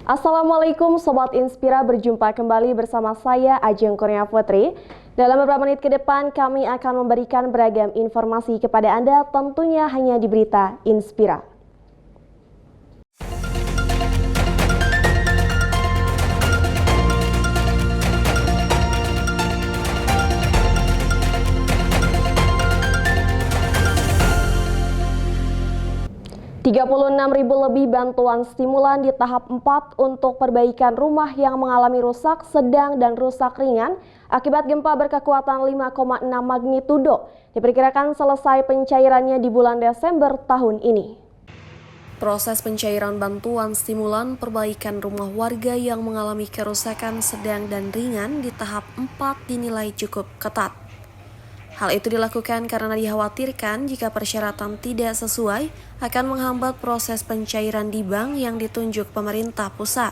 Assalamualaikum Sobat Inspira, berjumpa kembali bersama saya Ajeng Kurnia Putri. Dalam beberapa menit ke depan kami akan memberikan beragam informasi kepada Anda, tentunya hanya di Berita Inspira. Ribu lebih bantuan stimulan di tahap 4 untuk perbaikan rumah yang mengalami rusak sedang dan rusak ringan akibat gempa berkekuatan 5,6 magnitudo. Diperkirakan selesai pencairannya di bulan Desember tahun ini. Proses pencairan bantuan stimulan perbaikan rumah warga yang mengalami kerusakan sedang dan ringan di tahap 4 dinilai cukup ketat. Hal itu dilakukan karena dikhawatirkan jika persyaratan tidak sesuai akan menghambat proses pencairan di bank yang ditunjuk pemerintah pusat.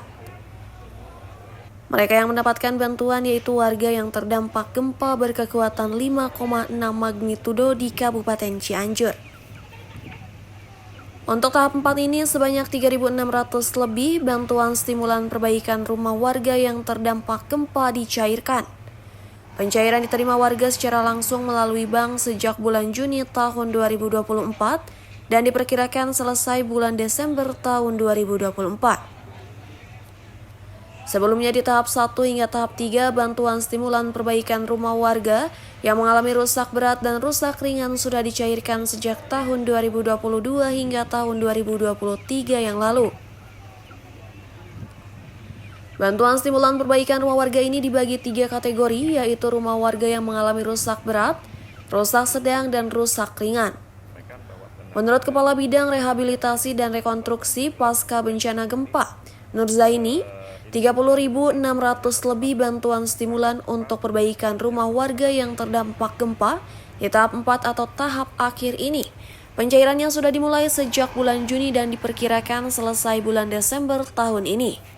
Mereka yang mendapatkan bantuan yaitu warga yang terdampak gempa berkekuatan 5,6 magnitudo di Kabupaten Cianjur. Untuk tahap 4 ini sebanyak 3.600 lebih bantuan stimulan perbaikan rumah warga yang terdampak gempa dicairkan. Pencairan diterima warga secara langsung melalui bank sejak bulan Juni tahun 2024 dan diperkirakan selesai bulan Desember tahun 2024. Sebelumnya di tahap 1 hingga tahap 3 bantuan stimulan perbaikan rumah warga yang mengalami rusak berat dan rusak ringan sudah dicairkan sejak tahun 2022 hingga tahun 2023 yang lalu. Bantuan stimulan perbaikan rumah warga ini dibagi 3 kategori, yaitu rumah warga yang mengalami rusak berat, rusak sedang, dan rusak ringan. Menurut Kepala Bidang Rehabilitasi dan Rekonstruksi Pasca Bencana Gempa, Nur Zaini, 30.600 lebih bantuan stimulan untuk perbaikan rumah warga yang terdampak gempa di tahap 4 atau tahap akhir ini. Pencairannya sudah dimulai sejak bulan Juni dan diperkirakan selesai bulan Desember tahun ini.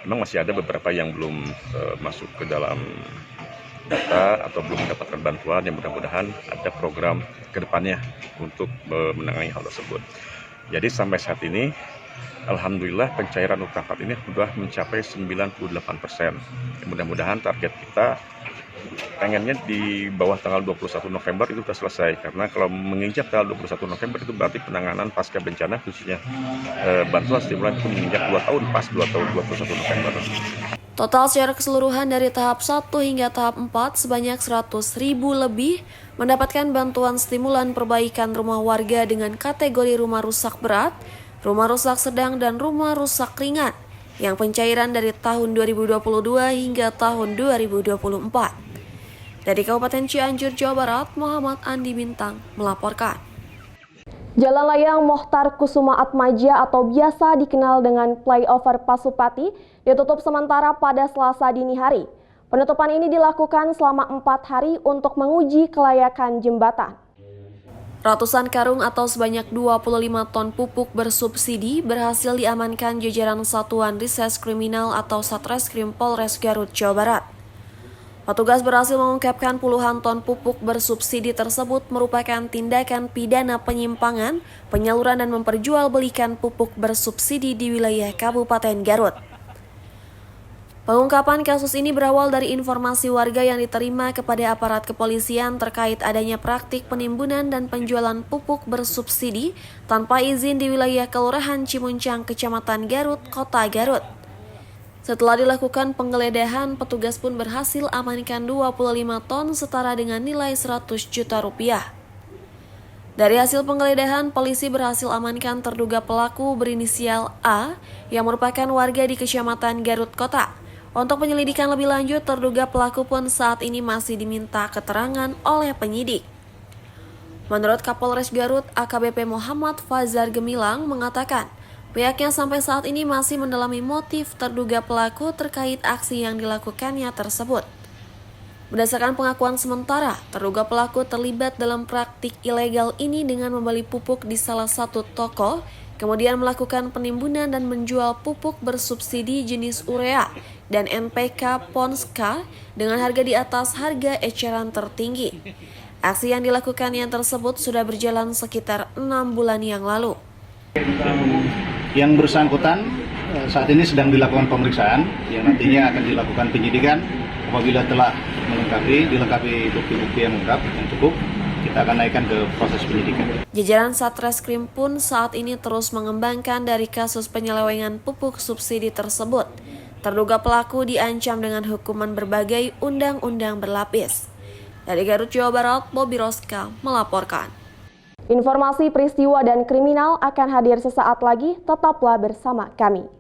Memang masih ada beberapa yang belum masuk ke dalam data atau belum mendapatkan bantuan, yang mudah-mudahan ada program ke depannya untuk menangani hal tersebut. Jadi sampai saat ini, alhamdulillah pencairan untuk tahap ini sudah mencapai 98%. Mudah-mudahan target kita pengennya di bawah tanggal 21 November itu sudah selesai, karena kalau menginjak tanggal 21 November itu berarti penanganan pasca bencana khususnya bantuan stimulan itu menginjak 2 tahun pas 2 tahun 21 November. Total secara keseluruhan dari tahap 1 hingga tahap 4 sebanyak 100.000 lebih mendapatkan bantuan stimulan perbaikan rumah warga dengan kategori rumah rusak berat, rumah rusak sedang, dan rumah rusak ringan yang pencairan dari tahun 2022 hingga tahun 2024. Dari Kabupaten Cianjur, Jawa Barat, Muhammad Andi Bintang melaporkan. Jalan Layang Mohtar Kusuma Atmaja atau biasa dikenal dengan Flyover Pasupati ditutup sementara pada Selasa dini hari. Penutupan ini dilakukan selama 4 hari untuk menguji kelayakan jembatan. Ratusan karung atau sebanyak 25 ton pupuk bersubsidi berhasil diamankan jajaran Satuan Reses Kriminal atau Satreskrim Polres Garut, Jawa Barat. Petugas berhasil mengungkapkan puluhan ton pupuk bersubsidi tersebut merupakan tindakan pidana penyimpangan, penyaluran dan memperjualbelikan pupuk bersubsidi di wilayah Kabupaten Garut. Pengungkapan kasus ini berawal dari informasi warga yang diterima kepada aparat kepolisian terkait adanya praktik penimbunan dan penjualan pupuk bersubsidi tanpa izin di wilayah Kelurahan Cimuncang, Kecamatan Garut, Kota Garut. Setelah dilakukan penggeledahan, petugas pun berhasil amankan 25 ton setara dengan nilai 100 juta rupiah. Dari hasil penggeledahan, polisi berhasil amankan terduga pelaku berinisial A yang merupakan warga di Kecamatan Garut Kota. Untuk penyelidikan lebih lanjut, terduga pelaku pun saat ini masih diminta keterangan oleh penyidik. Menurut Kapolres Garut, AKBP Muhammad Fazar Gemilang mengatakan, pihaknya sampai saat ini masih mendalami motif terduga pelaku terkait aksi yang dilakukannya tersebut. Berdasarkan pengakuan sementara, terduga pelaku terlibat dalam praktik ilegal ini dengan membeli pupuk di salah satu toko, kemudian melakukan penimbunan dan menjual pupuk bersubsidi jenis urea dan NPK Ponska dengan harga di atas harga eceran tertinggi. Aksi yang dilakukannya tersebut sudah berjalan sekitar 6 bulan yang lalu. Yang bersangkutan saat ini sedang dilakukan pemeriksaan yang nantinya akan dilakukan penyidikan. Apabila telah dilengkapi bukti-bukti yang lengkap yang cukup, kita akan naikkan ke proses penyidikan. Jajaran Satreskrim pun saat ini terus mengembangkan dari kasus penyelewengan pupuk subsidi tersebut. Terduga pelaku diancam dengan hukuman berbagai undang-undang berlapis. Dari Garut, Jawa Barat, Bobby Roska melaporkan. Informasi peristiwa dan kriminal akan hadir sesaat lagi, tetaplah bersama kami.